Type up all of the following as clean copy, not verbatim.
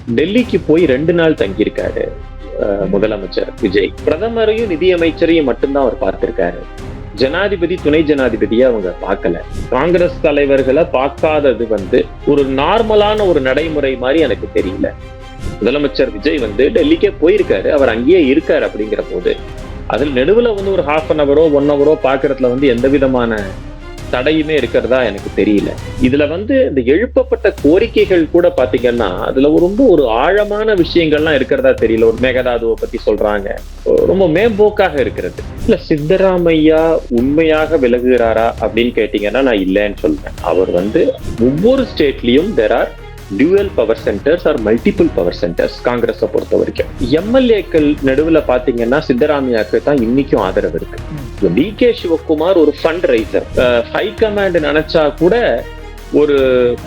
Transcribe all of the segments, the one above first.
டெல்லிக்கு போய் 2 நாள் தங்கியிருக்காரு முதலமைச்சர் விஜய். பிரதமரையும் நிதியமைச்சரையும் மட்டும்தான் அவர் பார்த்திருக்காரு. ஜனாதிபதி, துணை ஜனாதிபதியை அவங்க பார்க்கல. காங்கிரஸ் தலைவர்களை பார்க்காதது ஒரு நார்மலான ஒரு நடைமுறை மாதிரி எனக்கு தெரியல. முதலமைச்சர் விஜய் டெல்லிக்கே போயிருக்காரு, அவர் அங்கேயே இருக்காரு. அப்படிங்கிற போது அதில் நெடுவுல ஒரு ½ அன் அவரோ 1 ஹவரோ பாக்குறதுல எந்த விதமான தடையுமே இருக்கிறதா எனக்கு தெரியல. இதுல இந்த எழுப்பப்பட்ட கோரிக்கைகள் கூட பாத்தீங்கன்னா அதுல ரொம்ப ஒரு ஆழமான விஷயங்கள்லாம் இருக்கிறதா தெரியல. ஒரு மேகதாதுவை பத்தி சொல்றாங்க, ரொம்ப மேம்போக்காக இருக்கிறது. இல்ல சித்தராமையா உண்மையாக விலகுகிறாரா அப்படின்னு கேட்டீங்கன்னா நான் இல்லைன்னு சொல்றேன். அவர் ஒவ்வொரு ஸ்டேட்லயும் there are dual power centers or multiple power centers. காங்கிரஸை பொறுத்த வரைக்கும் எம்எல்ஏக்கள் நடுவுல பாத்தீங்கன்னா சித்தராமையாக்கு தான் இன்னைக்கும் ஆதரவு இருக்கு. டி.கே. சிவகுமார் ஒரு ஃபண்ட் ரைசர். ஹை கமாண்ட் நினைச்சா கூட ஒரு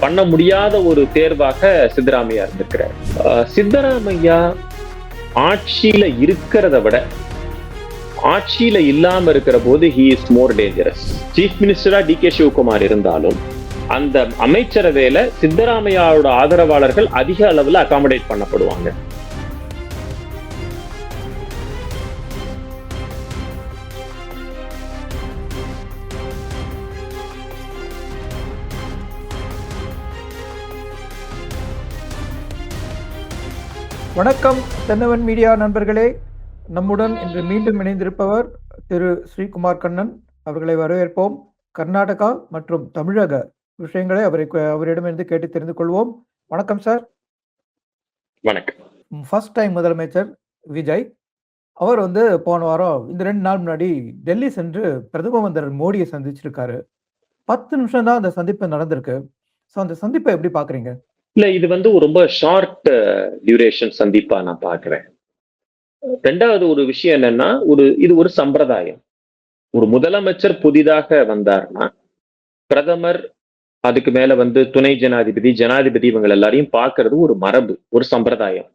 பண்ண முடியாத ஒரு தேர்வாக சித்தராமையா இருந்திருக்கிறார். சித்தராமையா ஆட்சியில இருக்கிறத விட ஆட்சியில இல்லாம இருக்கிற போது he is more dangerous. Chief மினிஸ்டரா டி.கே. சிவகுமார் இருந்தாலும் அந்த அமைச்சரவையில சித்தராமையாவோட ஆதரவாளர்கள் அதிக அளவுல அகாமடேட் பண்ணப்படுவாங்க. வணக்கம் தென்னவன் மீடியா நண்பர்களே. நம்முடன் இன்று மீண்டும் இணைந்திருப்பவர் திரு ஸ்ரீகுமார் கண்ணன் அவர்களை வரவேற்போம். கர்நாடகா மற்றும் தமிழக விஷயங்களை அவரிடமிருந்து கேட்டு தெரிந்து கொள்வோம். வணக்கம் சார். வணக்கம். ஃபர்ஸ்ட் டைம் முதலமைச்சர் விஜய் அவர் போன வாரம் இந்த 2 நாள் முன்னாடி டெல்லி சென்று பிரதம மந்திரி மோடியை சந்திச்சிருக்காரு. 10 நிமிஷம் தான் அந்த சந்திப்பு நடந்திருக்கு. ஸோ அந்த சந்திப்பை எப்படி பாக்குறீங்க? இல்ல இது ஒரு ரொம்ப ஷார்ட் டியூரேஷன் சந்திப்பா நான் பாக்குறேன். ரெண்டாவது ஒரு விஷயம் என்னன்னா இது ஒரு சம்பிரதாயம். ஒரு முதலமைச்சர் புதிதாக வந்தார்னா பிரதமர், அதுக்கு மேல துணை ஜனாதிபதி, ஜனாதிபதி இவங்க எல்லாரையும் பாக்குறது ஒரு மரபு, ஒரு சம்பிரதாயம்.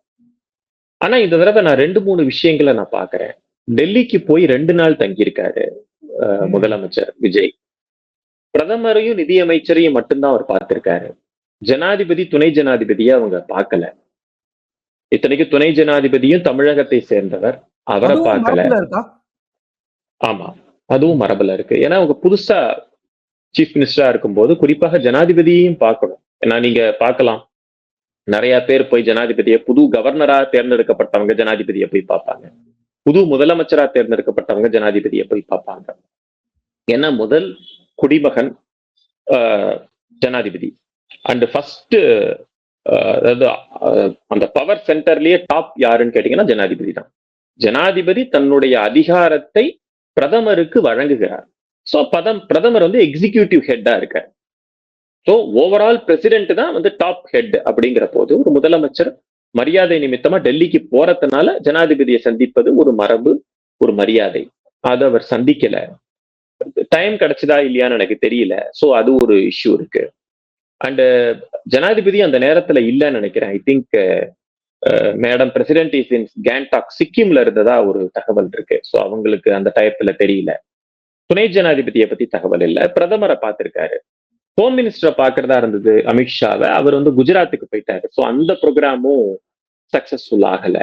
ஆனா இந்த தடவை நான் 2-3 விஷயங்களை நான் பாக்குறேன். டெல்லிக்கு போய் 2 நாள் தங்கியிருக்காரு முதலமைச்சர் விஜய். பிரதமரையும் நிதியமைச்சரையும் மட்டும்தான் அவர் பார்த்திருக்காரு. ஜனாதிபதி, துணை ஜனாதிபதியை அவங்க பார்க்கல. இத்தனைக்கு துணை ஜனாதிபதியும் தமிழகத்தை சேர்ந்தவர், அவரை பார்க்கல. ஆமா, அதுவும் மரபுல இருக்கு. ஏன்னா அவங்க புதுசா சீஃப் மினிஸ்டரா இருக்கும்போது குறிப்பாக ஜனாதிபதியையும் பார்க்கணும். ஏன்னா நீங்க பார்க்கலாம், நிறைய பேர் போய் ஜனாதிபதியை, புது கவர்னரா தேர்ந்தெடுக்கப்பட்டவங்க ஜனாதிபதியை போய் பார்ப்பாங்க, புது முதலமைச்சரா தேர்ந்தெடுக்கப்பட்டவங்க ஜனாதிபதியை போய் பார்ப்பாங்க. ஏன்னா முதல் குடிமகன் ஜனாதிபதி. அண்ட் ஃபர்ஸ்ட் அதாவது அந்த பவர் சென்டர்லயே டாப் யாருன்னு கேட்டீங்கன்னா ஜனாதிபதி தான். ஜனாதிபதி தன்னுடைய அதிகாரத்தை பிரதமருக்கு வழங்குகிறார். ஸோ பிரதமர் எக்ஸிகியூட்டிவ் ஹெட்டா இருக்கார். ஸோ ஓவரால் பிரசிடென்ட் தான் டாப் ஹெட். அப்படிங்கிற போது ஒரு முதலமைச்சர் மரியாதை நிமித்தமா டெல்லிக்கு போறதுனால ஜனாதிபதியை சந்திப்பது ஒரு மரபு, ஒரு மரியாதை. அதை அவர் சந்திக்கல. டைம் கிடைச்சதா இல்லையான்னு எனக்கு தெரியல. ஸோ அது ஒரு இஷ்யூ இருக்கு. அண்ட் ஜனாதிபதி அந்த நேரத்துல இல்லைன்னு நினைக்கிறேன். I think madam president is in Gangtok, சிக்கிம்ல இருந்ததா ஒரு தகவல் இருக்கு. ஸோ அவங்களுக்கு அந்த டயத்துல தெரியல. துணை ஜனாதிபதியை பத்தி தகவல் இல்லை. பிரதமரை பார்த்திருக்காரு. ஹோம் மினிஸ்டரை பார்க்கறதா இருந்தது அமித்ஷாவை. அவர் குஜராத்துக்கு போயிட்டாரு. ஸோ அந்த ப்ரோக்ராமும் சக்சஸ்ஃபுல் ஆகல.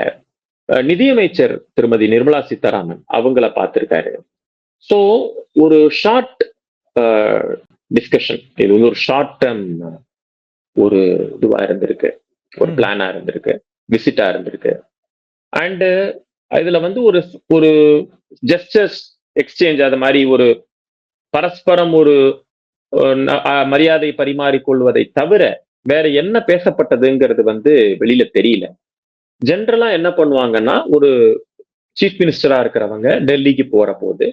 நிதியமைச்சர் திருமதி நிர்மலா சீதாராமன் அவங்கள பார்த்திருக்காரு. ஸோ ஒரு ஷார்ட் டிஸ்கஷன், இது ஒரு ஷார்ட் டேர்ம் ஒரு இதுவா இருந்திருக்கு, ஒரு பிளானா இருந்திருக்கு, விசிட்டா இருந்திருக்கு. அண்ட் இதுல ஒரு ஒரு ஜெஸ்டர்ஸ் எக்ஸ்சேஞ்ச், அது மாதிரி ஒரு பரஸ்பரம் ஒரு மரியாதை பரிமாறிக்கொள்வதை தவிர வேற என்ன பேசப்பட்டதுங்கிறது வெளியில தெரியல. ஜென்ரலா என்ன பண்ணுவாங்கன்னா, ஒரு சீஃப் மினிஸ்டரா இருக்கிறவங்க டெல்லிக்கு போற போது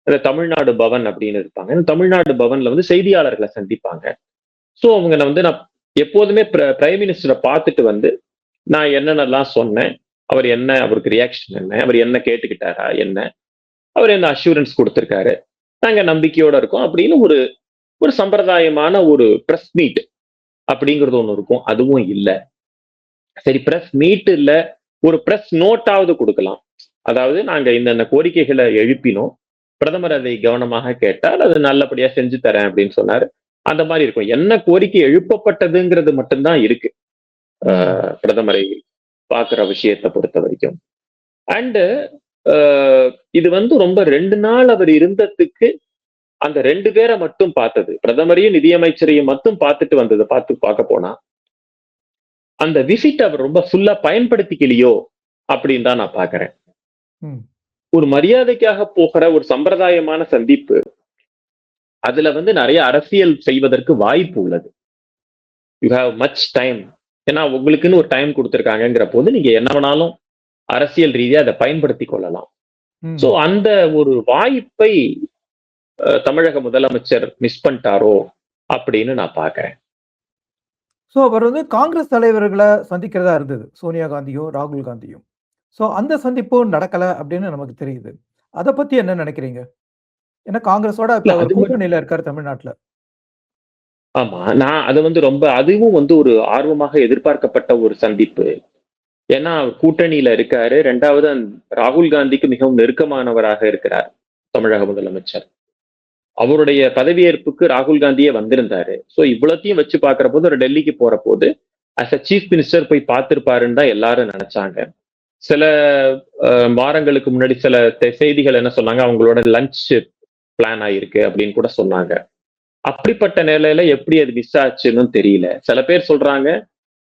அந்த தமிழ்நாடு பவன் அப்படின்னு இருப்பாங்க. தமிழ்நாடு பவன்ல செய்தியாளர்களை சந்திப்பாங்க. ஸோ அவங்க நான் எப்போதுமே பிரைம் மினிஸ்டரை பார்த்துட்டு நான் என்னென்னலாம் சொன்னேன், அவருக்கு ரியாக்ஷன் என்ன, அவர் என்ன கேட்டுக்கிட்டாரா, என்ன அவர் என்ன அஷூரன்ஸ் கொடுத்திருக்காரு, நாங்க நம்பிக்கையோட இருக்கோம் அப்படின்னு ஒரு சம்பிரதாயமான ஒரு பிரஸ் மீட் அப்படிங்கிறது ஒண்ணு இருக்கும். அதுவும் இல்லை. சரி, பிரஸ் மீட் இல்ல, ஒரு பிரஸ் நோட்டாவது கொடுக்கலாம். அதாவது நாங்க இந்த கோரிக்கைகளை எழுப்பினோம், பிரதமர் அதை கவனமாக கேட்டால் அது நல்லபடியா செஞ்சு தரேன் அப்படின்னு சொன்னாரு. அந்த மாதிரி இருக்கும். என்ன கோரிக்கை எழுப்பப்பட்டதுங்கிறது மட்டும்தான் இருக்கு. பிரதமரை பார்க்கிற விஷயத்தை பொறுத்த வரைக்கும். அண்ட் இது வந்து ரொம்ப 2 நாள் அவர் இருந்ததுக்கு அந்த 2 பேரை மட்டும் பார்த்தது, பிரதமரையும் நிதியமைச்சரையும் மட்டும் பார்த்துட்டு வந்தது பார்க்க போனா அந்த விசிட் அவர் ரொம்ப ஃபுல்லா பயன்படுத்திக்கலையோ அப்படின்னு தான் நான் பாக்குறேன். ஒரு மரியாதைக்காக போகிற ஒரு சம்பிரதாயமான சந்திப்பு, அதுல வந்து நிறைய அரசியல் செய்வதற்கு வாய்ப்பு உள்ளது. You have much time. ஏன்னா உங்களுக்குன்னு ஒரு டைம் கொடுத்துருக்காங்கிற போது நீங்க என்ன வேணாலும் அரசியல் ரீதியா அதை பயன்படுத்தி கொள்ளலாம். சோ அந்த ஒரு வாய்ப்பை தமிழக முதலமைச்சர் மிஸ் பண்ணிட்டாரோ அப்படின்னு நான் பாக்குறேன். சோ அவர் வந்து காங்கிரஸ் தலைவர்களை சந்திக்கிறதா இருந்தது, சோனியா காந்தியும் ராகுல் காந்தியும். சோ அந்த சந்திப்பும் நடக்கல அப்படின்னு நமக்கு தெரியுது. அத பத்தி என்ன நினைக்கிறீங்க? ஏன்னா காங்கிரஸோட கூட்டணியில இருக்காரு தமிழ்நாட்டுல. ஆமா, நான் அது வந்து ரொம்ப அதுவும் வந்து ஒரு ஆர்வமாக எதிர்பார்க்கப்பட்ட ஒரு சந்திப்பு. ஏன்னா அவர் கூட்டணியில இருக்காரு. 2வது ராகுல் காந்திக்கு மிகவும் நெருக்கமானவராக இருக்கிறார் தமிழக முதலமைச்சர். அவருடைய பதவியேற்புக்கு ராகுல் காந்தியே வந்திருந்தாரு. சோ இவ்வளத்தையும் வச்சு பாக்குற போது ஒரு டெல்லிக்கு போற போது அஸ் அ சீஃப் மினிஸ்டர் போய் பார்த்திருப்பாருன்னு தான் எல்லாரும் நினைச்சாங்க. சில வாரங்களுக்கு முன்னாடி சில செய்திகள் என்ன சொன்னாங்க, அவங்களோட லஞ்ச் பிளான் ஆயிருக்கு அப்படின்னு கூட சொன்னாங்க. அப்படிப்பட்ட நிலையில எப்படி அது மிஸ் ஆச்சுன்னு தெரியல. சில பேர் சொல்றாங்க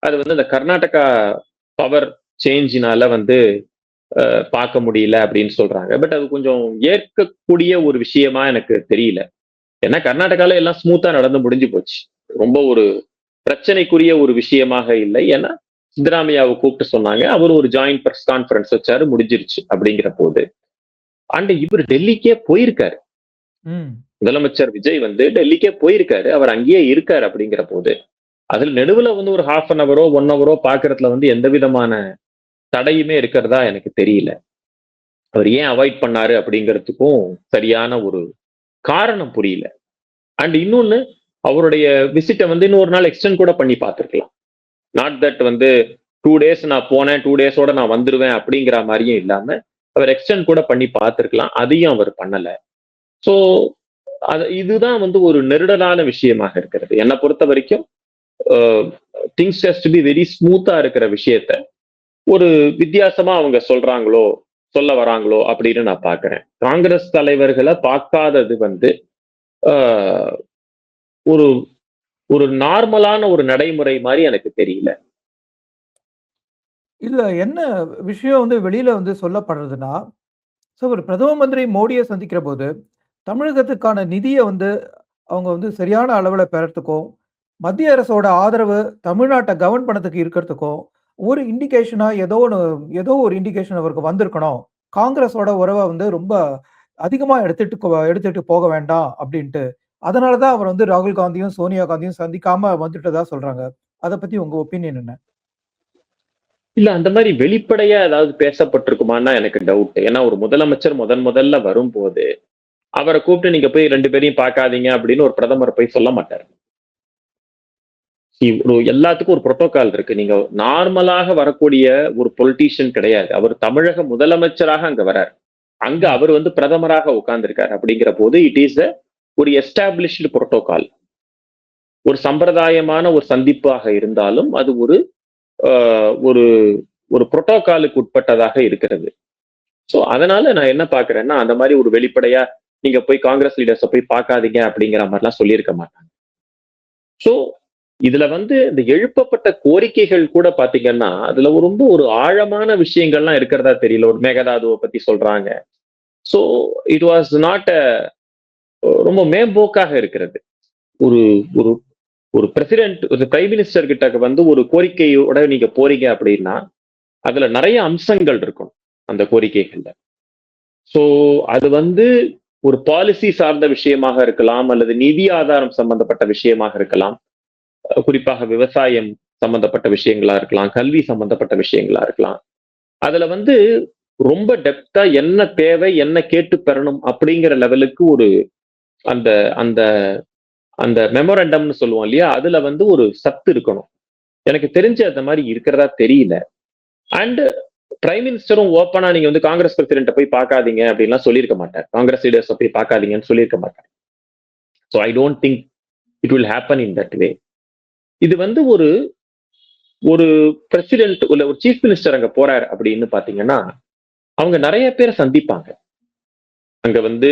அது வந்து இந்த கர்நாடகா பவர் சேஞ்சினால வந்து பார்க்க முடியல அப்படின்னு சொல்றாங்க. பட் அது கொஞ்சம் ஏற்கக்கூடிய ஒரு விஷயமா எனக்கு தெரியல. ஏன்னா கர்நாடகால எல்லாம் ஸ்மூத்தா நடந்து முடிஞ்சு போச்சு. ரொம்ப ஒரு பிரச்சனைக்குரிய ஒரு விஷயமாக இல்லை. ஏன்னா சித்தராமையாவை கூப்பிட்டு சொன்னாங்க, அவர் ஒரு ஜாயிண்ட் பிரஸ் கான்ஃபரன்ஸ் வச்சாரு, முடிஞ்சிருச்சு அப்படிங்கிற போது. அண்ட் இவர் டெல்லிக்கே போயிருக்காரு. முதலமைச்சர் விஜய் வந்து டெல்லிக்கே போயிருக்காரு, அவர் அங்கேயே இருக்காரு அப்படிங்கிற போது அதுல நெடுவுல வந்து ஒரு 1/2 hour 1 hour பாக்குறதுல வந்து எந்த விதமான தடையுமே இருக்கிறதா எனக்கு தெரியல. அவர் ஏன் அவாய்ட் பண்ணாரு அப்படிங்கிறதுக்கும் சரியான ஒரு காரணம் புரியல. அண்ட் இன்னொன்னு, அவருடைய விசிட்டை வந்து இன்னொரு நாள் எக்ஸ்டெண்ட் கூட பண்ணி பார்த்துருக்கலாம். நாட் தட் வந்து 2 days நான் போனேன் 2 days நான் வந்துருவேன் அப்படிங்கிற மாதிரியும் இல்லாம அவர் எக்ஸ்டெண்ட் கூட பண்ணி பார்த்துருக்கலாம். அதையும் அவர் பண்ணல. சோ இதுதான் வந்து ஒரு நெருடலான விஷயமாக இருக்கிறது. என்னை பொறுத்த வரைக்கும் things has to be very ஸ்மூத்தா இருக்கிற விஷயத்த ஒரு வித்தியாசமா அவங்க சொல்ல வராங்களோ அப்படின்னு நான் பாக்குறேன். காங்கிரஸ் தலைவர்களை பார்க்காதது வந்து ஒரு ஒரு நார்மலான ஒரு நடைமுறை மாதிரி எனக்கு தெரியல. இல்ல என்ன விஷயம் வந்து வெளியில வந்து சொல்லப்படுறதுன்னா, ஒரு பிரதம மந்திரி மோடியை சந்திக்கிற போது தமிழகத்துக்கான நிதியை வந்து அவங்க வந்து சரியான அளவில் பெறத்துக்கும், மத்திய அரசோட ஆதரவு தமிழ்நாட்டை கவர்ன் பண்ணதுக்கு இருக்கிறதுக்கும் ஒரு இண்டிகேஷனா ஏதோ ஒரு இண்டிகேஷன் அவருக்கு வந்திருக்கணும். காங்கிரஸோட உறவை வந்து ரொம்ப அதிகமா எடுத்துட்டு போக வேண்டாம் அப்படின்ட்டு. அதனாலதான் அவர் வந்து ராகுல் காந்தியும் சோனியா காந்தியும் சந்திக்காம வந்துட்டதா சொல்றாங்க. அதை பத்தி உங்க ஒப்பீனியன் என்ன? இல்ல அந்த மாதிரி வெளிப்படையா ஏதாவது பேசப்பட்டிருக்குமான்னா எனக்கு டவுட். ஏன்னா ஒரு முதலமைச்சர் முதல்ல வரும்போது அவரை கூப்பிட்டு நீங்க போய் 2 பேரையும் பார்க்காதீங்க அப்படின்னு ஒரு பிரதமர் போய் சொல்ல மாட்டார். எல்லாத்துக்கும் ஒரு புரோட்டோகால் இருக்கு. நீங்க நார்மலாக வரக்கூடிய ஒரு பொலிட்டீஷியன் கிடையாது. அவர் தமிழக முதலமைச்சராக அங்க வரார். அங்க அவர் வந்து பிரதமராக உட்கார்ந்திருக்காரு. அப்படிங்கிற போது இட் இஸ் ஒரு எஸ்டாப்ளிஷ்டு புரோட்டோகால். ஒரு சம்பிரதாயமான ஒரு சந்திப்பாக இருந்தாலும் அது ஒரு ஒரு புரோட்டோகாலுக்கு உட்பட்டதாக இருக்கிறது. சோ அதனால நான் என்ன பாக்குறேன்னா, அந்த மாதிரி ஒரு வெளிப்படையா நீங்க போய் காங்கிரஸ் லீடர்ஸை போய் பார்க்காதீங்க அப்படிங்கிற மாதிரிலாம் சொல்லியிருக்க மாட்டாங்க. சோ இதுல வந்து இந்த எழுப்பப்பட்ட கோரிக்கைகள் கூட பாத்தீங்கன்னா அதுல ரொம்ப ஒரு ஆழமான விஷயங்கள்லாம் இருக்கிறதா தெரியல. ஒரு மேகதாதுவை பத்தி சொல்றாங்க. சோ இட் வாஸ் நாட் ரொம்ப மேம்போக்காக இருக்கிறது. ஒரு ஒரு ஒரு பிரசிடென்ட், ஒரு பிரைம் மினிஸ்டர் கிட்ட வந்து ஒரு கோரிக்கையோட நீங்க போறீங்க அப்படின்னா அதுல நிறைய அம்சங்கள் இருக்கும் அந்த கோரிக்கைகள்ல. சோ அது வந்து ஒரு பாலிசி சார்ந்த விஷயமாக இருக்கலாம், அல்லது நிதி ஆதாரம் சம்பந்தப்பட்ட விஷயமாக இருக்கலாம், குறிப்பாக விவசாயம் சம்பந்தப்பட்ட விஷயங்களா இருக்கலாம், கல்வி சம்பந்தப்பட்ட விஷயங்களா இருக்கலாம். அதுல வந்து ரொம்ப டெப்தா என்ன தேவை, என்ன கேட்டு பெறணும் அப்படிங்கிற லெவலுக்கு ஒரு அந்த அந்த அந்த மெமோரண்டம்னு சொல்லுவோம் இல்லையா, அதுல வந்து ஒரு சத்து இருக்கணும். எனக்கு தெரிஞ்ச அந்த மாதிரி இருக்கிறதா தெரியல. அண்ட் பிரைம் மினிஸ்டரும் ஓப்பனா நீங்க வந்து காங்கிரஸ் பிரசிடென்ட்டை போய் பார்க்காதீங்க அப்படின்லாம் சொல்லியிருக்க மாட்டார். காங்கிரஸ் லீடர்ஸை போய் பார்க்காதீங்கன்னு சொல்லியிருக்க மாட்டார். So I don't think it will happen in that way. இது வந்து ஒரு ஒரு பிரசிடென்ட் இல்ல ஒரு சீஃப் மினிஸ்டர் அங்க போறாரு அப்படின்னு பாத்தீங்கன்னா அவங்க நிறைய பேரை சந்திப்பாங்க. அங்க வந்து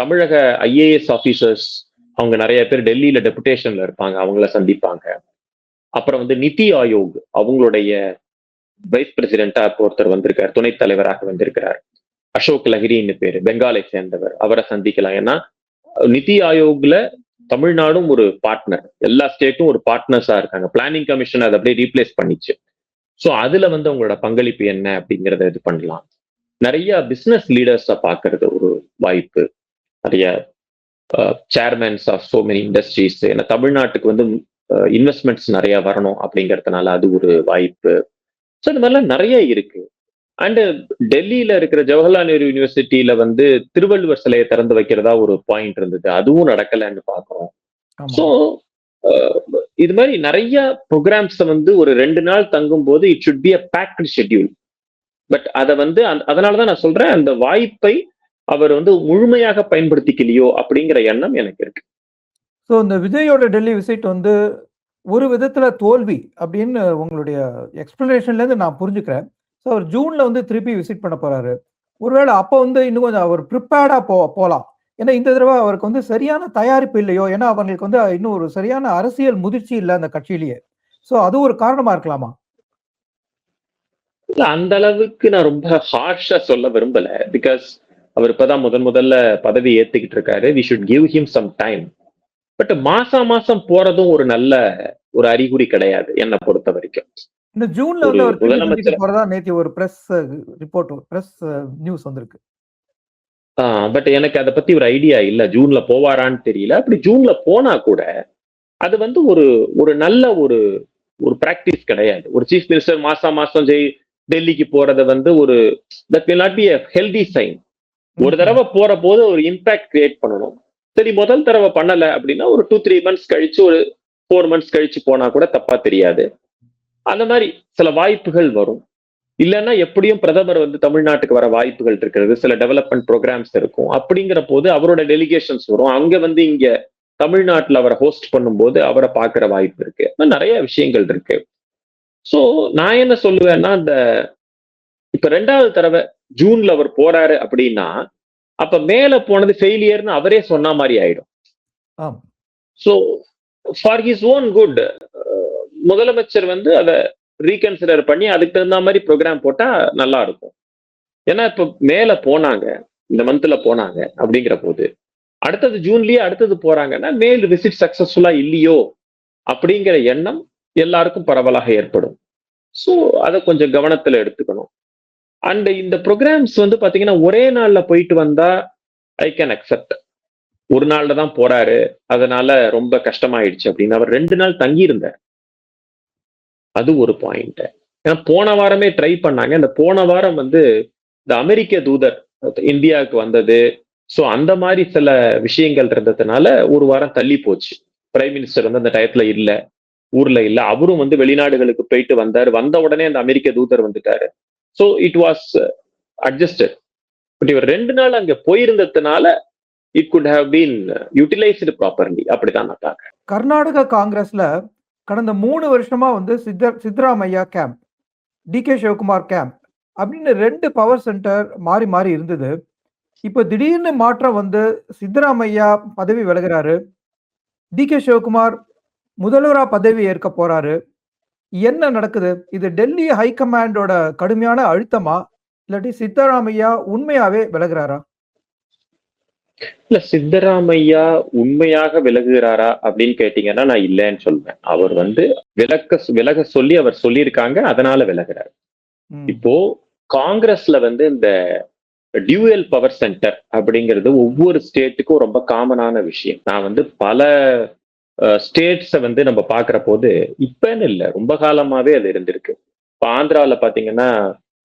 தமிழக ஐஏஎஸ் ஆபீசர்ஸ் அவங்க நிறைய பேர் டெல்லியில டெபுடேஷன்ல இருப்பாங்க, அவங்கள சந்திப்பாங்க. அப்புறம் வந்து நிதி ஆயோக் அவங்களுடைய வைஸ் பிரசிடென்டா இப்போ ஒருத்தர் வந்திருக்காரு, துணைத் தலைவராக வந்திருக்கிறார். அசோக் லஹிரின்னு பேரு, பெங்காலை சேர்ந்தவர். அவரை சந்திக்கலாம். ஏன்னா நிதி ஆயோக்ல தமிழ்நாடும் ஒரு பார்ட்னர், எல்லா ஸ்டேட்டும் ஒரு பார்ட்னர்ஸா இருக்காங்க. பிளானிங் கமிஷன் அதை அப்படியே ரீப்ளேஸ் பண்ணிச்சு. ஸோ அதுல வந்து அவங்களோட பங்களிப்பு என்ன அப்படிங்கிறத இது பண்ணலாம். நிறைய பிசினஸ் லீடர்ஸை பார்க்கறது ஒரு வாய்ப்பு. நிறைய chairmans of so many industries. ஏன்னா தமிழ்நாட்டுக்கு வந்து இன்வெஸ்ட்மெண்ட்ஸ் நிறைய வரணும் அப்படிங்கிறதுனால அது ஒரு வாய்ப்பு. ஸோ இந்த மாதிரிலாம் நிறைய இருக்கு. அண்ட் டெல்லியில இருக்கிற ஜவஹர்லால் நேரு யூனிவர்சிட்டியில வந்து திருவள்ளுவர் சிலையை திறந்து வைக்கிறதா ஒரு பாயிண்ட் இருந்தது, அதுவும் நடக்கலன்னு பாக்குறோம். ஸோ இது மாதிரி நிறைய ப்ரோக்ராம்ஸ் வந்து ஒரு 2 நாள் தங்கும் போது it should be a packed schedule. But அதை வந்து அதனாலதான் நான் சொல்றேன், அந்த வாய்ப்பை அவர் வந்து முழுமையாக பயன்படுத்திக்கலையோ அப்படிங்கிற எண்ணம் எனக்கு இருக்கு. ஸோ இந்த விஜயோட டெல்லி விசிட் வந்து ஒரு விதத்துல தோல்வி அப்படின்னு உங்களுடைய எக்ஸ்பிளனேஷன்ல இருந்து நான் புரிஞ்சுக்கிறேன். ஸோ அவர் ஜூன்ல வந்து திருப்பி விசிட் பண்ண போறாரு. ஒருவேளை அப்போ வந்து இன்னும் கொஞ்சம் அவர் ப்ரிப்பேர்டா போகலாம். ஏன்னா இந்த தடவை அவருக்கு வந்து சரியான தயாரிப்பு இல்லையோ, ஏன்னா அவங்களுக்கு வந்து இன்னும் ஒரு சரியான அரசியல் முதிர்ச்சி இல்லை அந்த கட்சியிலேயே. ஸோ அது ஒரு காரணமா இருக்கலாமா? இல்ல, அந்த அளவுக்கு நான் ரொம்ப ஹார்ஷா சொல்ல விரும்பல. பிகாஸ் அவர் இப்பதான் முதல்ல பதவி ஏத்துக்கிட்டு இருக்காரு. We should give him some time. But மாசம் போறதும் ஒரு நல்ல ஒரு அறிகுறி கிடையாது என்னை பொறுத்த வரைக்கும். இந்த ஜூன்ல வந்து அவர் முதலமைச்சர் போறதா நேத்து ஒரு பிரஸ் ரிப்போர்ட், பிரஸ் நியூஸ் வந்திருக்கு. பட் எனக்கு அதை பத்தி ஒரு ஐடியா இல்ல, ஜூன்ல போவாரான்னு தெரியல. அப்படி ஜூன்ல போனா கூட அது வந்து ஒரு நல்ல ஒரு பிராக்டிஸ் கிடையாது. ஒரு சீஃப் மினிஸ்டர் மாசம் டெல்லிக்கு போறத வந்து ஒரு that will not be a healthy sign. ஒரு தடவை போற போது ஒரு இம்பாக்ட் கிரியேட் பண்ணணும். சரி, முதல் தடவை பண்ணல அப்படின்னா ஒரு 2-3 months கழிச்சு, ஒரு 4 months கழிச்சு போனா கூட தப்பா தெரியாது. அந்த மாதிரி சில வாய்ப்புகள் வரும். இல்லைன்னா எப்படியும் பிரதமர் வந்து தமிழ்நாட்டுக்கு வர வாய்ப்புகள் இருக்கிறது, சில டெவலப்மெண்ட் ப்ரோக்ராம்ஸ் இருக்கும். அப்படிங்கிற போது அவரோட டெலிகேஷன்ஸ் வரும். அங்க வந்து இங்க தமிழ்நாட்டுல அவரை ஹோஸ்ட் பண்ணும்போது அவரை பார்க்கிற வாய்ப்பு இருக்கு. நிறைய விஷயங்கள் இருக்கு. சோ நான் என்ன சொல்லுவேன்னா, இப்ப 2வது தடவை ஜூன்ல அவர் போறாரு அப்படின்னா அப்ப மேல போனது ஃபெயிலியர்னு அவரே சொன்ன மாதிரி ஆயிடும். So for his own good முதலமைச்சர் வந்து அதை ரீகன்சிடர் பண்ணி அதுக்கு தகுந்த மாதிரி ப்ரோக்ராம் போட்டா நல்லா இருக்கும். ஏன்னா இப்ப மேல போனாங்க, இந்த மந்த்ல போனாங்க அப்படிங்கிற போது அடுத்தது ஜூன்லயே அடுத்தது போறாங்கன்னா மேல் விசிட் சக்சஸ்ஃபுல்லா இல்லையோ அப்படிங்கிற எண்ணம் எல்லாருக்கும் பரவலாக ஏற்படும். ஸோ அதை கொஞ்சம் கவனத்துல எடுத்துக்கணும். அண்ட் இந்த ப்ரோக்ராம்ஸ் வந்து பாத்தீங்கன்னா ஒரே நாள்ல போயிட்டு வந்தா ஐ கேன் அக்செப்ட். ஒரு நாள்ல தான் போறாரு, அதனால ரொம்ப கஷ்டமாயிடுச்சு அப்படின்னு. அவர் 2 நாள் தங்கி இருந்தார், அது ஒரு பாயிண்ட். ஏன்னா போன வாரமே ட்ரை பண்ணாங்க. இந்த போன வாரம் வந்து இந்த அமெரிக்க தூதர் இந்தியாவுக்கு வந்தது. ஸோ அந்த மாதிரி சில விஷயங்கள் இருந்ததுனால ஒரு வாரம் தள்ளி போச்சு. பிரைம் மினிஸ்டர் வந்து அந்த டயத்துல இல்ல, ஊர்ல இல்ல. அவரும் வந்து வெளிநாடுகளுக்கு போயிட்டு வந்தார். வந்த உடனே அந்த அமெரிக்க தூதர் வந்துட்டாரு. So it was adjusted. But இவர் 2 நாள் அங்க போயிருந்ததுனால it could have been utilized properly. அப்படிதான் நான் பார்க்கிறேன். கர்நாடக காங்கிரஸ்ல கடந்த 3 வருஷமா வந்து சித்தராமையா கேம்ப், டிகே சிவகுமார் கேம்ப் அப்படின்னு 2 பவர் சென்டர் மாறி மாறி இருந்தது. இப்ப திடீர்னு மாற்றம் வந்து சித்தராமையா பதவி விலகிறாரு, டிகே சிவகுமார் முதல்வரா பதவி ஏற்க போறாரு. என்ன நடக்குது? இது டெல்லி ஹைகமாண்டோட கடுமையான அழுத்தமா, இல்லாட்டி சித்தராமையா உண்மையாவே விலகிறாரா? இல்ல, சித்தராமையா உண்மையாக விலகுகிறாரா அப்படின்னு கேட்டீங்கன்னா நான் இல்லைன்னு சொல்வேன். அவர் வந்து விலக சொல்லி அவர் சொல்லியிருக்காங்க, அதனால விலகிறார். இப்போ காங்கிரஸ்ல வந்து இந்த டியூயல் பவர் சென்டர் அப்படிங்கிறது ஒவ்வொரு ஸ்டேட்டுக்கும் ரொம்ப காமனான விஷயம். நான் வந்து பல ஸ்டேட்ஸை வந்து நம்ம பார்க்கிற போது இப்பன்னு இல்லை, ரொம்ப காலமாவே அது இருந்திருக்கு. இப்போ ஆந்திரால பாத்தீங்கன்னா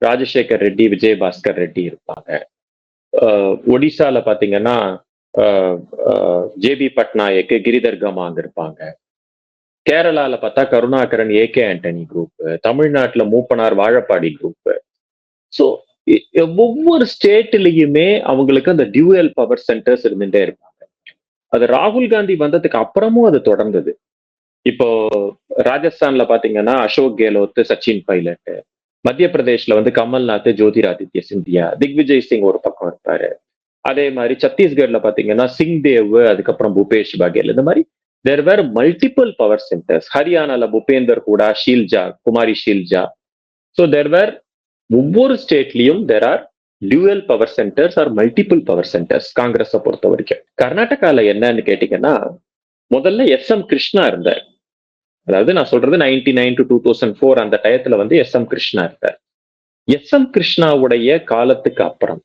ராஜசேகர் ரெட்டி, விஜயபாஸ்கர் ரெட்டி இருப்பாங்க. ஒடிசால பாத்தீங்கன்னா ஜேபி பட்நாயக், கிரிதர் கமாங் இருப்பாங்க. கேரளால பார்த்தா கருணாகரன், ஏகே ஆண்டனி குரூப். தமிழ்நாட்டுல மூப்பனார், வாழப்பாடி குரூப். ஸோ ஒவ்வொரு ஸ்டேட்லயுமே அவங்களுக்கு அந்த டியூயல் பவர் சென்டர்ஸ் இருந்துட்டே இருப்பாங்க. அது ராகுல் காந்தி வந்ததுக்கு அப்புறமும் அது தொடர்ந்தது. இப்போ ராஜஸ்தான்ல பாத்தீங்கன்னா அசோக் கெலோத், சச்சின் பைலட், மத்திய பிரதேஷ்ல வந்து கமல்நாத், ஜோதிராதித்ய சிந்தியா, திக்விஜய் சிங் ஒரு பக்கம் இருப்பாரு. அதே மாதிரி சத்தீஸ்கர்ல பாத்தீங்கன்னா சிங்தேவ், அதுக்கப்புறம் பூபேஷ் பகேல், இந்த மாதிரி there were multiple power centers. ஹரியானால Bhupinder Hooda, Selja, Kumari Selja. So there were ஒவ்வொரு ஸ்டேட்லயும் there are dual power centers or multiple power centers காங்கிரஸை பொறுத்த வரைக்கும். கர்நாடகால என்னன்னு கேட்டீங்கன்னா, முதல்ல எஸ்.எம். கிருஷ்ணா இருந்தார். அதாவது நான் சொல்றது 99 to 2004 அந்த டயத்துல வந்து எஸ்.எம். கிருஷ்ணா இருந்தார். எஸ்.எம். கிருஷ்ணாவுடைய காலத்துக்கு அப்புறம்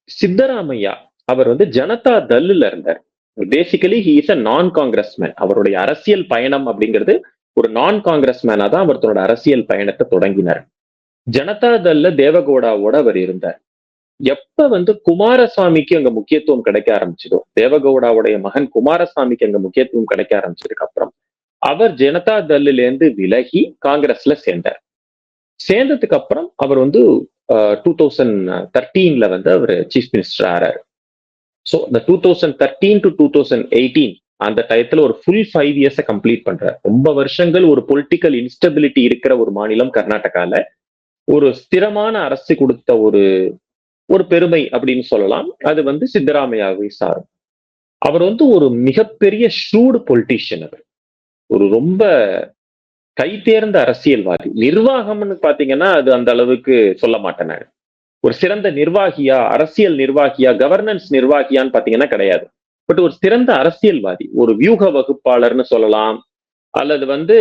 சித்தராமையா அவர் வந்து ஜனதா தள்ளுல இருந்தார். பேசிக்கலி ஹி இஸ் அ நான் காங்கிரஸ் மேன். அவருடைய அரசியல் பயணம் அப்படிங்கிறது ஒரு நான் காங்கிரஸ் மேனா தான் அவர் தன்னோட அரசியல் பயணத்தை தொடங்கினார். ஜனதா தள்ல தேவகவுடாவோட அவர் இருந்தார். எப்ப வந்து குமாரசாமிக்கு அங்க முக்கியத்துவம் கிடைக்க ஆரம்பிச்சதோ, தேவகவுடாவுடைய மகன் குமாரசாமிக்கு அங்க முக்கியத்துவம் கிடைக்க ஆரம்பிச்சதுக்கு அப்புறம் அவர் ஜனதா தள்ளில இருந்து விலகி காங்கிரஸ்ல சேர்ந்தார். சேர்ந்ததுக்கு அப்புறம் அவர் வந்து 2013 வந்து அவர் சீஃப் மினிஸ்டர் ஆறாரு. ஸோ இந்த 2013 to 2018 அந்த டயத்துல ஒரு ஃபுல் 5 இயர்ஸை கம்ப்ளீட் பண்றாரு. ரொம்ப வருஷங்கள் ஒரு பொலிட்டிக்கல் இன்ஸ்டபிலிட்டி இருக்கிற ஒரு மாநிலம் கர்நாடகால ஒரு ஸ்திரமான அரசு கொடுத்த ஒரு ஒரு பெருமை அப்படின்னு சொல்லலாம். அது வந்து சித்தராமையாவை சாரும். அவர் வந்து ஒரு மிகப்பெரிய ஷூடு பொலிட்டீஷியன். அவர் ஒரு ரொம்ப கை தேர்ந்த அரசியல்வாதி. நிர்வாகம்னு பாத்தீங்கன்னா அது அந்த அளவுக்கு சொல்ல மாட்டேன் நான். ஒரு சிறந்த நிர்வாகியா, அரசியல் நிர்வாகியா, கவர்னன்ஸ் நிர்வாகியான்னு பாத்தீங்கன்னா கிடையாது. பட் ஒரு சிறந்த அரசியல்வாதி, ஒரு வியூக வகுப்பாளர்னு சொல்லலாம். அல்லது வந்து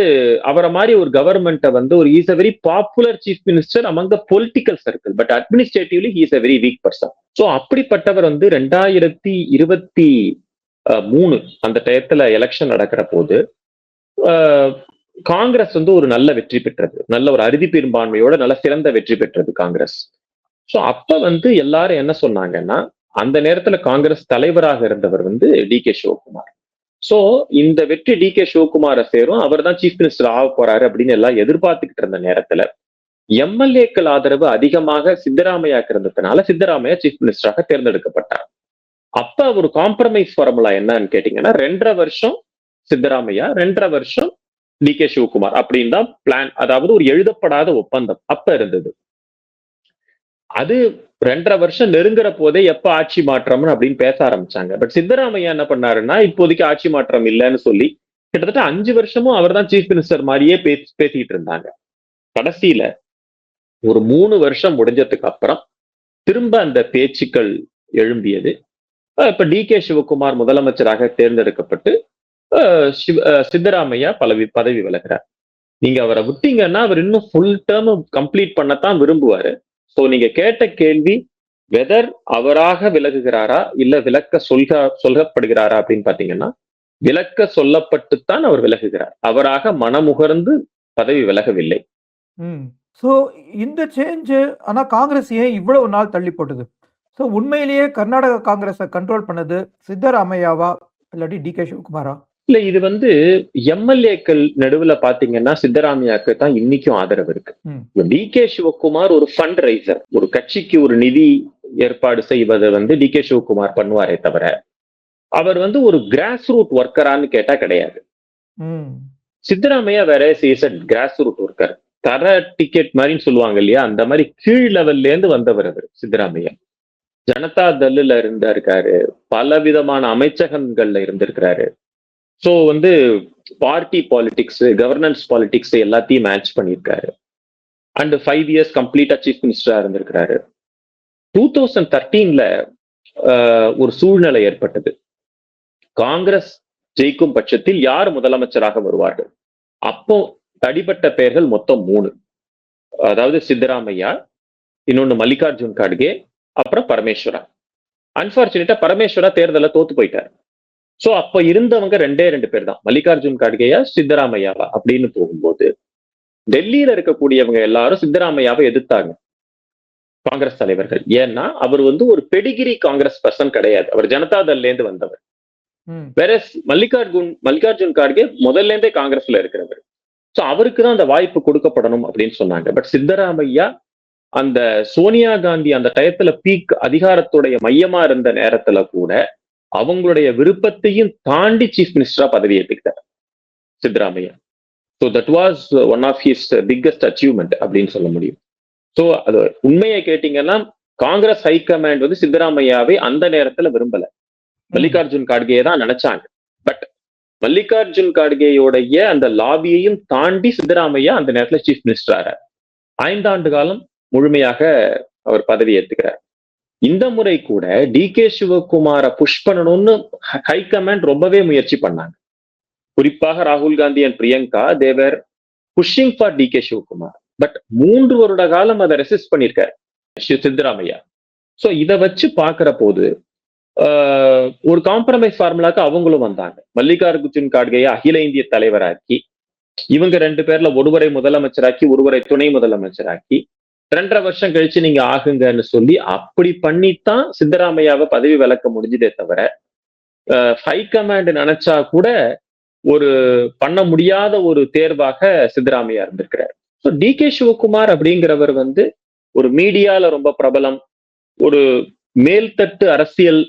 அவரை மாதிரி ஒரு கவர்மெண்ட்டை வந்து ஒரு is a very popular chief minister among the political circle, but administratively he is a very weak person. So அப்படிப்பட்டவர் வந்து 2023 அந்த டயத்துல எலெக்ஷன் நடக்கிற போது காங்கிரஸ் வந்து ஒரு நல்ல வெற்றி பெற்றது. நல்ல ஒரு அறுதி பெரும்பான்மையோட நல்ல சிறந்த வெற்றி பெற்றது காங்கிரஸ். ஸோ அப்ப வந்து எல்லாரும் என்ன சொன்னாங்கன்னா, அந்த நேரத்துல காங்கிரஸ் தலைவராக இருந்தவர் வந்து டி.கே. சிவகுமார். சோ இந்த வெற்றி டி.கே. சிவகுமாரை சேரும், அவர் தான் சீஃப் மினிஸ்டர் ஆக போறாரு அப்படின்னு எல்லாம் எதிர்பார்த்துக்கிட்டு இருந்த நேரத்துல எம்எல்ஏக்கள் ஆதரவு அதிகமாக சித்தராமையாக்கு இருந்ததுனால சித்தராமையா சீஃப் மினிஸ்டராக தேர்ந்தெடுக்கப்பட்டார். அப்ப ஒரு காம்ப்ரமைஸ் ஃபார்முலா என்னன்னு கேட்டீங்கன்னா, 2.5 வருஷம் சித்தராமையா, 2.5 வருஷம் டி.கே. சிவகுமார் அப்படின்னு தான் பிளான். அதாவது ஒரு எழுதப்படாத ஒப்பந்தம் அப்ப இருந்தது. அது 2.5 வருஷம் நெருங்குற போதே எப்ப ஆட்சி மாற்றம்னு அப்படின்னு பேச ஆரம்பிச்சாங்க. பட் சித்தராமையா என்ன பண்ணாருன்னா, இப்போதைக்கு ஆட்சி மாற்றம் இல்லைன்னு சொல்லி கிட்டத்தட்ட 5 வருஷமும் அவர் தான் சீஃப் மினிஸ்டர் மாதிரியே பேசிட்டு இருந்தாங்க. கடைசியில ஒரு 3 வருஷம் முடிஞ்சதுக்கு அப்புறம் திரும்ப அந்த பேச்சுக்கள் எழும்பியது. இப்ப டி.கே. சிவகுமார் முதலமைச்சராக தேர்ந்தெடுக்கப்பட்டு சித்தராமையா பதவி விலகிறார். நீங்க அவரை விட்டீங்கன்னா அவர் இன்னும் ஃபுல் டேர்ம் கம்ப்ளீட் பண்ணத்தான் விரும்புவாரு. சோ நீங்க கேட்ட கேள்வி வெதர் அவராக விலகுகிறாரா இல்ல விலக்க சொல்லப்படுகிறாரா அப்படின்னு பாத்தீங்கன்னா, விலக்க சொல்லப்பட்டுத்தான் அவர் விலகுகிறார். அவராக மனமுகர்ந்து பதவி விலகவில்லை. சோ இந்த சேஞ்ச் ஆனா காங்கிரஸ் ஏன் இவ்வளவு நாள் தள்ளி போட்டது? சோ உண்மையிலேயே கர்நாடக காங்கிரஸை கண்ட்ரோல் பண்ணது சித்தராமையாவா இல்லாட்டி டி.கே. சிவகுமாரா? இல்ல, இது வந்து எம்எல்ஏக்கள் நடுவுல பாத்தீங்கன்னா சித்தராமையாக்கு தான் இன்னைக்கும் ஆதரவு இருக்கு. டி.கே. சிவகுமார் ஒரு ஃபண்ட் ரைசர், ஒரு கட்சிக்கு ஒரு நிதி ஏற்பாடு செய்வதை வந்து டி.கே. சிவகுமார் பண்ணுவாரே தவிர அவர் வந்து ஒரு கிராஸ் ரூட் ஒர்க்கரான்னு கேட்டா கிடையாது. சித்தராமையா வேற கிராஸ் ரூட் ஒர்க்கர், தர டிக்கெட் மாதிரின்னு சொல்லுவாங்க இல்லையா, அந்த மாதிரி கீழ் லெவல்ல இருந்து வந்தவர் அவர் சித்தராமையா. ஜனதா தள்ளுல இருந்திருக்காரு, பல விதமான அமைச்சகங்கள்ல இருந்திருக்கிறாரு. சோ வந்து பார்ட்டி பாலிடிக்ஸ், கவர்னன்ஸ் பாலிடிக்ஸ் எல்லாத்தையும் மேட்ச் பண்ணியிருக்காரு. அண்ட் 5 இயர்ஸ் கம்ப்ளீட்டா சீஃப் மினிஸ்டரா இருந்திருக்கிறாரு. 2013 ஒரு சூழ்நிலை ஏற்பட்டது. காங்கிரஸ் ஜெயிக்கும் பட்சத்தில் யார் முதலமைச்சராக வருவார்கள்? அப்போ தடிப்பட்ட பெயர்கள் மொத்தம் 3. அதாவது சித்தராமையா, இன்னொன்னு மல்லிகார்ஜுன் கார்கே, அப்புறம் பரமேஸ்வரா. அன்பார்ச்சுனேட்டா பரமேஸ்வரா தேர்தல தோத்து போயிட்டார். சோ அப்ப இருந்தவங்க 2 பேர் தான், மல்லிகார்ஜுன் கார்கேயா சித்தராமையாவா அப்படின்னு போகும்போது டெல்லியில இருக்கக்கூடியவங்க எல்லாரும் சித்தராமையாவை எதிர்த்தாங்க, காங்கிரஸ் தலைவர்கள். ஏன்னா அவர் வந்து ஒரு பெடிகிரி காங்கிரஸ் பர்சன் கிடையாது, அவர் ஜனதா தள்ல இருந்து வந்தவர். வேற மல்லிகார்ஜுன் கார்கே முதல்ல இருந்தே காங்கிரஸ்ல இருக்கிறவர். சோ அவருக்கு தான் அந்த வாய்ப்பு கொடுக்கப்படணும் அப்படின்னு சொன்னாங்க. பட் சித்தராமையா அந்த சோனியா காந்தி அந்த டயத்துல பீக் அதிகாரத்துடைய மையமா இருந்த நேரத்துல கூட அவங்களுடைய விருப்பத்தையும் தாண்டி சீஃப் மினிஸ்டரா பதவி ஏற்றுக்கிட்டார். Siddaramaiah. So that was one of his biggest achievement அப்படின்னு சொல்ல முடியும். ஸோ அது உண்மையை கேட்டீங்கன்னா காங்கிரஸ் ஹைகமாண்ட் வந்து சித்தராமையாவை அந்த நேரத்துல விரும்பல. மல்லிகார்ஜுன் கார்கே தான் நினைச்சாங்க. பட் மல்லிகார்ஜுன் கார்கேயோடைய அந்த லாபியையும் தாண்டி சித்தராமையா அந்த நேரத்துல சீஃப் மினிஸ்டர் ஆறார். 5 ஆண்டு காலம் முழுமையாக அவர் பதவி ஏற்றுக்கிறார். இந்த முறை கூட டி.கே. சிவகுமாரை புஷ் பண்ணணும்னு ஹைகமாண்ட் ரொம்பவே முயற்சி பண்ணாங்க. குறிப்பாக ராகுல் Gandhi and Priyanka they were pushing for DK. Shivakumar. But 3 வருட காலம் அதை ரெசிஸ்ட் பண்ணியிருக்காரு சித்தராமையா. சோ இதை வச்சு பாக்குற போது ஒரு காம்ப்ரமைஸ் ஃபார்முலாக்கு அவங்களும் வந்தாங்க. மல்லிகார்ஜுன் கார்கேயை அகில இந்திய தலைவராக்கி, இவங்க 2 பேர்ல ஒருவரை முதலமைச்சராக்கி ஒருவரை துணை முதலமைச்சராக்கி 2.5 வருஷம் கழிச்சு நீங்க ஆகுங்கன்னு சொல்லி அப்படி பண்ணித்தான் சித்தராமையாவை பதவி விலக்க முடிஞ்சதே தவிர ஹைகமாண்ட் நினைச்சா கூட ஒரு பண்ண முடியாத ஒரு தேர்வாக சித்தராமையா இருந்திருக்கிறார். So DK. சிவகுமார் அப்படிங்கிறவர் வந்து ஒரு மீடியால ரொம்ப பிரபலம், ஒரு மேல்தட்டு அரசியல்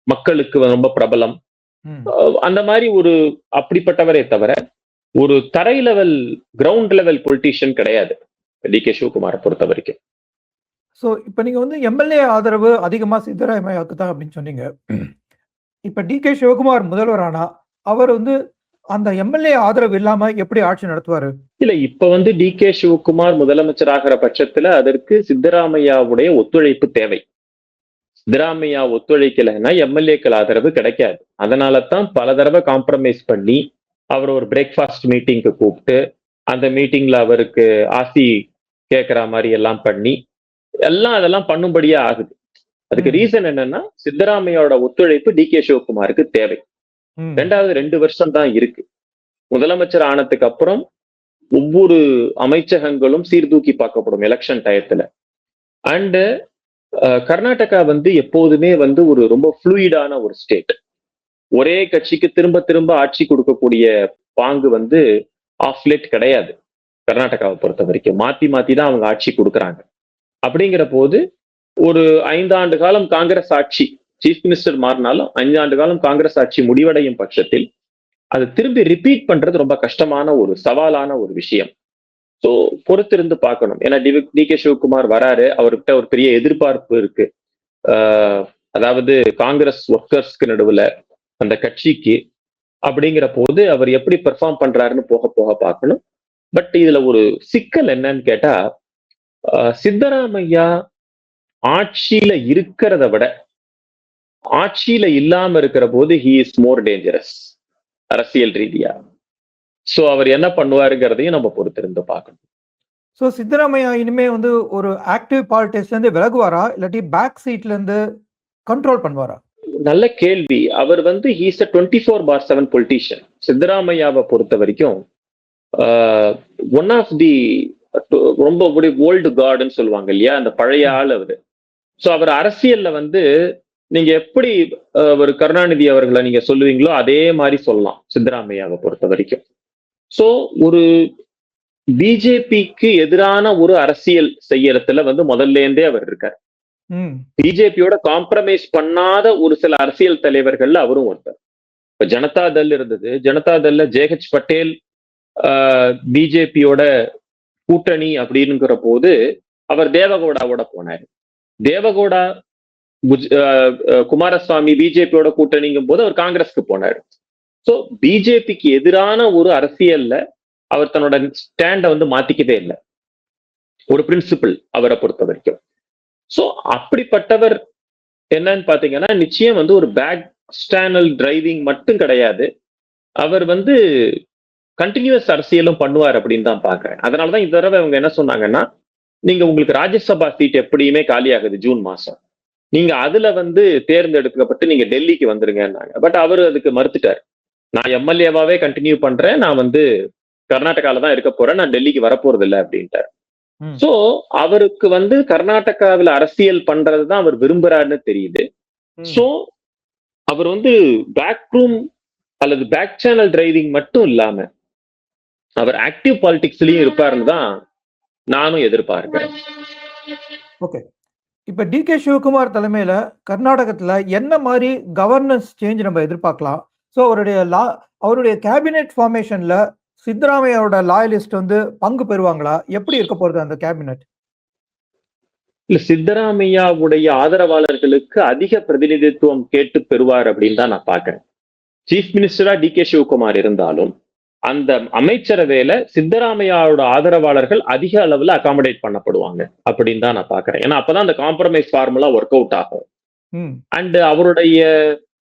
மக்களுக்கு ரொம்ப பிரபலம், அந்த மாதிரி ஒரு அப்படிப்பட்டவரே தவிர ஒரு தரை லெவல் கிரவுண்ட் லெவல் பொலிட்டீஷியன் கிடையாது டி.கே. சிவகுமாரை பொறுத்த வரைக்கும். ஸோ இப்போ நீங்க வந்து எம்எல்ஏ ஆதரவு அதிகமா சித்தராமையாவுக்கு தான் அப்படின்னு சொன்னீங்க. இப்ப டி.கே. சிவகுமார் முதல்வர் ஆனா அவர் வந்து அந்த எம்எல்ஏ ஆதரவு இல்லாம எப்படி ஆட்சி நடத்துவாரு? இல்ல, இப்ப வந்து டி.கே. சிவகுமார் முதலமைச்சராகிற பட்சத்துல அதற்கு சித்தராமையாவுடைய ஒத்துழைப்பு தேவை. சித்தராமையா ஒத்துழைக்கலைன்னா எம்எல்ஏக்கள் ஆதரவு கிடைக்காது. அதனால தான் பல தடவை காம்ப்ரமைஸ் பண்ணி அவர் ஒரு பிரேக்ஃபாஸ்ட் மீட்டிங்க்கு கூப்பிட்டு அந்த மீட்டிங்ல அவருக்கு ஆசி கேட்கிற மாதிரி எல்லாம் பண்ணி அதெல்லாம் பண்ணும்படியா ஆகுது. அதுக்கு ரீசன் என்னன்னா சித்தராமையோட ஒத்துழைப்பு டி.கே. சிவகுமாருக்கு தேவை. 2 வருஷம் தான் இருக்கு. முதலமைச்சர் ஆனதுக்கு அப்புறம் ஒவ்வொரு அமைச்சகங்களும் சீர்தூக்கி பார்க்கப்படும் எலெக்ஷன் டயத்துல. அண்ட் கர்நாடகா வந்து எப்போதுமே வந்து ஒரு ரொம்ப ஃப்ளூயிடான ஒரு ஸ்டேட். ஒரே கட்சிக்கு திரும்ப திரும்ப ஆட்சி கொடுக்கக்கூடிய பாங்கு வந்து ஆஃப்லேட் கிடையாது. கர்நாடகாவை பொறுத்த வரைக்கும் மாத்தி தான் அவங்க ஆட்சி கொடுக்குறாங்க. அப்படிங்கிற போது ஒரு 5 ஆண்டு காலம் காங்கிரஸ் ஆட்சி, சீஃப் மினிஸ்டர் மாறினாலும் 5 ஆண்டு காலம் காங்கிரஸ் ஆட்சி முடிவடையும் பட்சத்தில் அது திரும்பி ரிப்பீட் பண்றது ரொம்ப கஷ்டமான ஒரு சவாலான ஒரு விஷயம். ஸோ பொறுத்திருந்து பார்க்கணும். ஏன்னா டி.கே. சிவகுமார் வராரு, அவர்கிட்ட ஒரு பெரிய எதிர்பார்ப்பு இருக்கு. அதாவது காங்கிரஸ் ஒர்க்கர்ஸ்க்கு நடுவுல அந்த கட்சிக்கு. அப்படிங்கிற போது அவர் எப்படி பெர்ஃபார்ம் பண்றாருன்னு போக பார்க்கணும். பட் இதுல ஒரு சிக்கல் என்னன்னு கேட்டா, சித்தராமையா ஆட்சியில இருக்கிறத விட ஆட்சியில இல்லாம இருக்கிற போது ஹி இஸ் மோர் டேஞ்சரஸ் அரசியல் ரீதியா. சோ அவர் என்ன பண்ணுவாருங்கிறதையும் நம்ம பொறுத்திருந்து பார்க்கணும். ஸோ சித்தராமையா இனிமே வந்து ஒரு ஆக்டிவ் பாலிடிக்ஸ்ல இருந்து விலகுவாரா, இல்லாட்டி பேக் சீட்ல இருந்து கண்ட்ரோல் பண்ணுவாரா? நல்ல கேள்வி. அவர் வந்து ஹீஸ் அ 24/7 பொலிட்டீஷியன். சித்தராமையாவை பொறுத்த வரைக்கும் ஒன் ஆஃப் தி ரொம்ப ஓல்டு கார்டுன்னு சொல்லுவாங்க இல்லையா, அந்த பழைய ஆள் அவரு. ஸோ அவர் அரசியல்ல வந்து நீங்க எப்படி ஒரு கருணாநிதி அவர்களை நீங்க சொல்லுவீங்களோ அதே மாதிரி சொல்லலாம் சித்தராமையாவை பொறுத்த வரைக்கும். சோ ஒரு பிஜேபிக்கு எதிரான ஒரு அரசியல் செய்யறதுல வந்து முதல்ல இருந்தே அவர் இருக்கார். பிஜேபியோட காம்ப்ரமைஸ் பண்ணாத ஒரு சில அரசியல் தலைவர்கள்ல அவரும் ஒருத்தர். இப்ப ஜனதாதள் இருந்தது, ஜனதாதள்ல ஜே.ஹெச். பட்டேல் பிஜேபியோட கூட்டணி அப்படிங்கிற போது அவர் தேவகவுடாவோட போனாரு. தேவகவுடா குமாரசுவாமி பிஜேபியோட கூட்டணிங்கும் போது அவர் காங்கிரஸ்க்கு போனாரு. சோ பிஜேபிக்கு எதிரான ஒரு அரசியல்ல அவர் தன்னோட ஸ்டாண்ட வந்து மாத்திக்கவே இல்லை. ஒரு பிரின்சிபிள் அவரை பொறுத்த வரைக்கும். சோ அப்படிப்பட்டவர் என்னன்னு பாத்தீங்கன்னா நிச்சயம் வந்து ஒரு பேக் ஸ்டானல் டிரைவிங் மட்டும் கிடையாது, அவர் வந்து கண்டினியூஸ் அரசியலும் பண்ணுவார் அப்படின்னு தான் பாக்குறேன். அதனாலதான் இந்த தடவை அவங்க என்ன சொன்னாங்கன்னா, நீங்க உங்களுக்கு ராஜ்யசபா சீட் எப்படியுமே காலியாகுது ஜூன் மாசம், நீங்க அதுல வந்து தேர்ந்தெடுக்கப்பட்டு நீங்க டெல்லிக்கு வந்துருங்கன்னாங்க. பட் அவரு அதுக்கு மறுத்துட்டார். நான் எம்எல்ஏவாவே கண்டினியூ பண்றேன், நான் வந்து கர்நாடகால தான் இருக்க போறேன், நான் டெல்லிக்கு வரப்போறது இல்லை அப்படின்ட்டார். சோ அவருக்கு வந்து கர்நாடகாவில் அரசியல் பண்றதுதான் அவர் விரும்புறாருன்னு தெரியுது. சோ அவர் வந்து பேக் ரூம் அல்லது பேக் சேனல் டிரைவிங் மட்டும் இல்லாம அவர் ஆக்டிவ் பாலிடிக்ஸ்லயும் இருப்பாருன்னு தான் நானும் எதிர்பார்க்கிறேன். ஓகே, இப்ப டி.கே. சிவகுமார் தலைமையில கர்நாடகத்துல என்ன மாதிரி கவர்னன்ஸ் சேஞ்ச் நம்ம எதிர்பார்க்கலாம்? ஸோ அவருடைய கேபினெட் ஃபார்மேஷன்ல சித்தராமையாவோட லாயலிஸ்ட் வந்து பங்கு பெறுவாங்களா? எப்படி இருக்க போறது அந்த கேபினெட்? இல்ல, சித்தராமையாவுடைய ஆதரவாளர்களுக்கு அதிக பிரதிநிதித்துவம் கேட்டு பெறுவார் அப்படின்னு தான் நான் பாக்குறேன். சீஃப் மினிஸ்டரா டி.கே. சிவகுமார் இருந்தாலும் அந்த அமைச்சரவையில சித்தராமையாவோட ஆதரவாளர்கள் அதிக அளவுல அகாமடேட் பண்ணப்படுவாங்க அப்படின்னு தான் நான் பாக்குறேன். ஏன்னா அப்பதான் அந்த காம்ப்ரமைஸ் ஃபார்முலா ஒர்க் அவுட் ஆகும். அண்ட் அவருடைய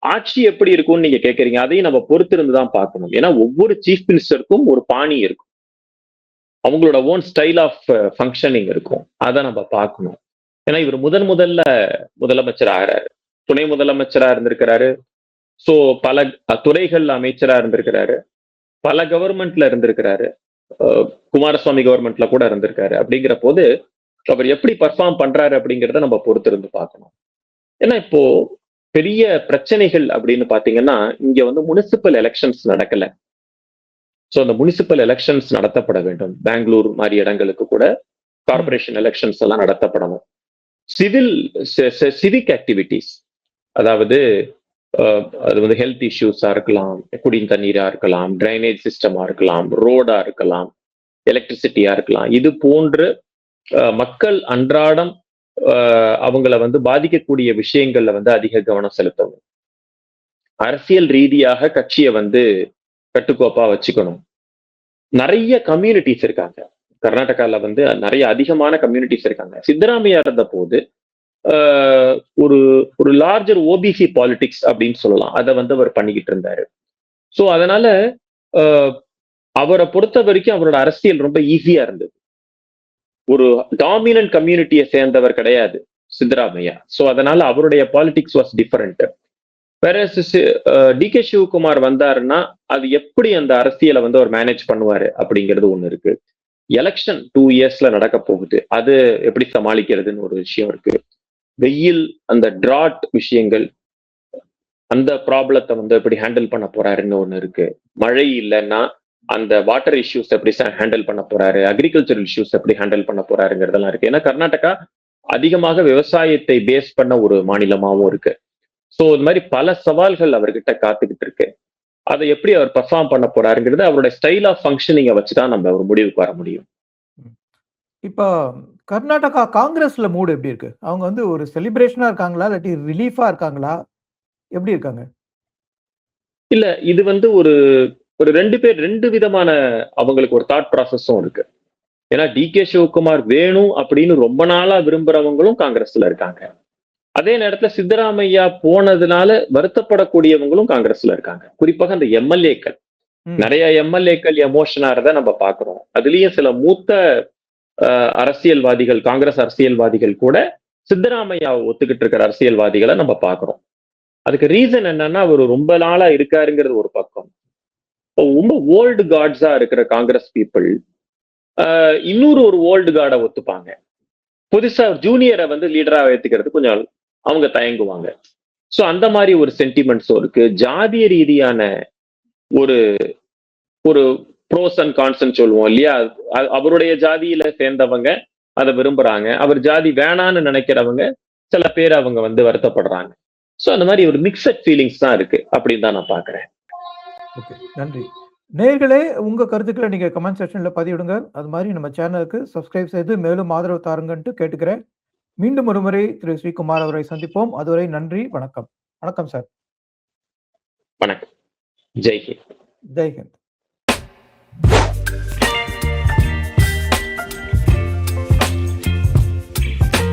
ஆட்சி எப்படி இருக்கும்னு நீங்க கேக்குறீங்க, அதையும் நம்ம பொறுத்திருந்து தான் பார்க்கணும். ஏன்னா ஒவ்வொரு சீஃப் மினிஸ்டருக்கும் ஒரு பாணி இருக்கும், அவங்களோட ஓன் ஸ்டைல் ஆஃப் ஃபங்க்ஷனிங் இருக்கும். அதை நம்ம பார்க்கணும். ஏன்னா இவர் முதல்ல முதலமைச்சர் ஆகிறாரு, துணை முதலமைச்சரா இருந்திருக்கிறாரு, சோ பல துறைகள் அமைச்சரா இருந்திருக்கிறாரு, பல கவர்மெண்ட்ல இருந்திருக்கிறாரு, குமாரசுவாமி கவர்மெண்ட்ல கூட இருந்திருக்காரு. அப்படிங்கிற போது அவர் எப்படி பர்ஃபார்ம் பண்றாரு அப்படிங்கிறத நம்ம பொறுத்திருந்து பார்க்கணும். ஏன்னா இப்போ பெரிய பிரச்சனைகள் அப்படின்னு பாத்தீங்கன்னா, இங்க வந்து முனிசிபல் எலெக்ஷன்ஸ் நடக்கல. சோ அந்த முனிசிபல் எலெக்ஷன்ஸ் நடத்தப்பட வேண்டும். பெங்களூர் மாதிரி இடங்களுக்கு கூட கார்பரேஷன் எலெக்ஷன்ஸ் எல்லாம் நடத்தப்படணும். சிவிக் ஆக்டிவிட்டிஸ், அதாவது அது வந்து ஹெல்த் இஷ்யூஸா இருக்கலாம், குடிநீர் தண்ணீரா இருக்கலாம், டிரைனேஜ் சிஸ்டமா இருக்கலாம், ரோடா இருக்கலாம், எலக்ட்ரிசிட்டியா இருக்கலாம். இது போன்று மக்கள் அன்றாடம் அவங்கள வந்து பாதிக்கக்கூடிய விஷயங்கள்ல வந்து அதிக கவனம் செலுத்தணும். அரசியல் ரீதியாக கட்சியை வந்து கட்டுக்கோப்பா வச்சுக்கணும். நிறைய கம்யூனிட்டிஸ் இருக்காங்க கர்நாடகால, வந்து நிறைய அதிகமான கம்யூனிட்டிஸ் இருக்காங்க. சித்தராமையா இருந்த போது ஒரு ஒரு லார்ஜர் ஓபிசி பாலிடிக்ஸ் அப்படின்னு சொல்லலாம், அதை வந்து அவர் பண்ணிக்கிட்டு இருந்தாரு. ஸோ அதனால அவரை பொறுத்த வரைக்கும் அவரோட அரசியல் ரொம்ப ஈஸியா இருந்தது. ஒரு டாமினன்ட் கம்யூனிட்டியை சேர்ந்தவர் கிடையாது சித்தராமையா. ஸோ அதனால அவருடைய பாலிடிக்ஸ் வாஸ் டிஃபரெண்ட். வேற டி.கே. சிவகுமார் வந்தாருன்னா அது எப்படி அந்த அரசியலை வந்து அவர் மேனேஜ் பண்ணுவாரு அப்படிங்கிறது ஒண்ணு இருக்கு. எலெக்ஷன் 2 இயர்ஸ்ல நடக்க போகுது, அது எப்படி சமாளிக்கிறதுன்னு ஒரு விஷயம் இருக்கு. வெயில், அந்த டிராட் விஷயங்கள், அந்த ப்ராப்ளத்தை வந்து எப்படி ஹேண்டில் பண்ண போறாருன்னு ஒண்ணு இருக்கு. மழை இல்லைன்னா அந்த வாட்டர் இஷ்யூஸ் எப்படி ஹேண்டில் பண்ண போறாரு, அக்ரிகல்ச்சரல் இஷ்யூஸ் எப்படி ஹேண்டில் பண்ண போறாருங்கிறதெல்லாம் இருக்கு. ஏன்னா கர்நாடகா அதிகமாக விவசாயத்தை பேஸ் பண்ண ஒரு மாநிலமாவும் இருக்கு. ஸோ இது மாதிரி பல சவால்கள் அவர்கிட்ட காத்துக்கிட்டு இருக்கு. அதை எப்படி அவர் பர்ஃபார்ம் பண்ண போறாருங்கிறது அவரோட ஸ்டைல் ஆஃப் ஃபங்க்ஷனிங்கை வச்சுதான் நம்ம ஒரு முடிவுக்கு வர முடியும். இப்போ கர்நாடகா காங்கிரஸ்ல மூடு எப்படி இருக்கு? அவங்க வந்து ஒரு செலிப்ரேஷனா இருக்காங்களா, இல்லாட்டி ரிலீஃபா இருக்காங்களா, எப்படி இருக்காங்க? இல்ல, இது வந்து ஒரு ஒரு 2 பேர் 2 விதமான அவங்களுக்கு ஒரு தாட் ப்ராசஸும் இருக்கு. ஏன்னா டி.கே. சிவகுமார் வேணும் அப்படின்னு ரொம்ப நாளா விரும்புறவங்களும் காங்கிரஸ்ல இருக்காங்க. அதே நேரத்துல சித்தராமையா போனதுனால வருத்தப்படக்கூடியவங்களும் காங்கிரஸ்ல இருக்காங்க. குறிப்பாக அந்த எம்எல்ஏக்கள், நிறைய எம்எல்ஏக்கள் எமோஷனாறத நம்ம பாக்குறோம். அதுலயும் சில மூத்த அரசியல்வாதிகள், காங்கிரஸ் அரசியல்வாதிகள் கூட சித்தராமையாவை ஒத்துக்கிட்டு இருக்கிற அரசியல்வாதிகளை நம்ம பாக்குறோம். அதுக்கு ரீசன் என்னன்னா, அவர் ரொம்ப நாளா இருக்காருங்கிறது ஒரு பக்கம். ரொம்ப ஓல்டு கார்ட்ஸா இருக்கிற காங்கிரஸ் பீப்புள் இன்னொரு ஒரு ஓல்டு கார்டை ஒத்துப்பாங்க. புதுசா ஜூனியரை வந்து லீடரா ஏத்துக்கிறது கொஞ்சம் அவங்க தயங்குவாங்க. சோ அந்த மாதிரி ஒரு சென்டிமெண்ட்ஸும் இருக்கு. ஜாதிய ரீதியான ஒரு ஒரு ப்ரோஸ் அண்ட் கான்ஸ் சொல்லுவோம் இல்லையா, அவருடைய ஜாதியில சேர்ந்தவங்க அதை விரும்புறாங்க, அவர் ஜாதி வேணான்னு நினைக்கிறவங்க சில பேர் அவங்க வந்து வருத்தப்படுறாங்க. சோ அந்த மாதிரி ஒரு மிக்சட் ஃபீலிங்ஸ் தான் இருக்கு அப்படின்னு தான் நான் பாக்குறேன். ஓகே, நன்றி. நேயர்களே, உங்க கருத்துக்களை நீங்க கமெண்ட் செக்ஷன்ல பதிவிடுங்க. அது மாதிரி நம்ம சேனலுக்கு சப்ஸ்கிரைப் செய்து மேலும் ஆதரவு தாருங்கன்ட்டு கேட்டுக்கிறேன். மீண்டும் ஒரு முறை திரு ஸ்ரீகுமார் அவரை சந்திப்போம். அதுவரை நன்றி, வணக்கம். வணக்கம் சார். வணக்கம். ஜெய் ஹிந்த். ஜெய் ஹிந்த்.